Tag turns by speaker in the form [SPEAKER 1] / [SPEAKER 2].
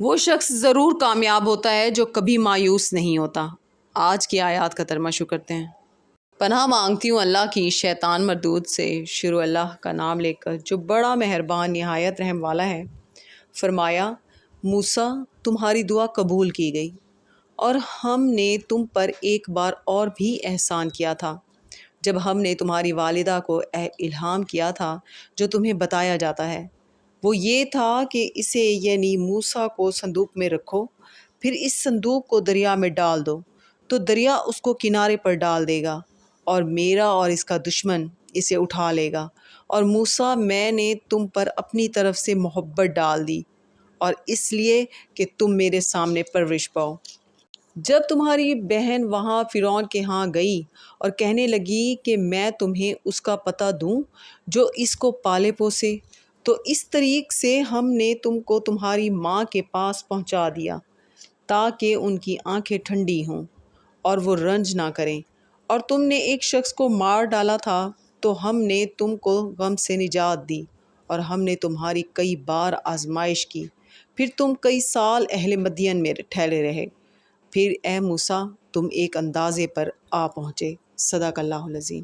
[SPEAKER 1] وہ شخص ضرور کامیاب ہوتا ہے جو کبھی مایوس نہیں ہوتا۔ آج کی آیات کا ترجمہ شروع کرتے ہیں۔ پناہ مانگتی ہوں اللہ کی شیطان مردود سے۔ شروع اللہ کا نام لے کر جو بڑا مہربان نہایت رحم والا ہے۔ فرمایا موسیٰ تمہاری دعا قبول کی گئی اور ہم نے تم پر ایک بار اور بھی احسان کیا تھا جب ہم نے تمہاری والدہ کو الہام کیا تھا جو تمہیں بتایا جاتا ہے۔ وہ یہ تھا کہ اسے یعنی موسیٰ کو صندوق میں رکھو، پھر اس صندوق کو دریا میں ڈال دو تو دریا اس کو کنارے پر ڈال دے گا اور میرا اور اس کا دشمن اسے اٹھا لے گا۔ اور موسیٰ میں نے تم پر اپنی طرف سے محبت ڈال دی اور اس لیے کہ تم میرے سامنے پرورش پاؤ۔ جب تمہاری بہن وہاں فرعون کے ہاں گئی اور کہنے لگی کہ میں تمہیں اس کا پتہ دوں جو اس کو پالے پوسے، تو اس طریق سے ہم نے تم کو تمہاری ماں کے پاس پہنچا دیا تاکہ ان کی آنکھیں ٹھنڈی ہوں اور وہ رنج نہ کریں۔ اور تم نے ایک شخص کو مار ڈالا تھا تو ہم نے تم کو غم سے نجات دی اور ہم نے تمہاری کئی بار آزمائش کی، پھر تم کئی سال اہل مدین میں ٹھہرے رہے، پھر اے موسیٰ تم ایک اندازے پر آ پہنچے۔ صدق اللہ العظیم۔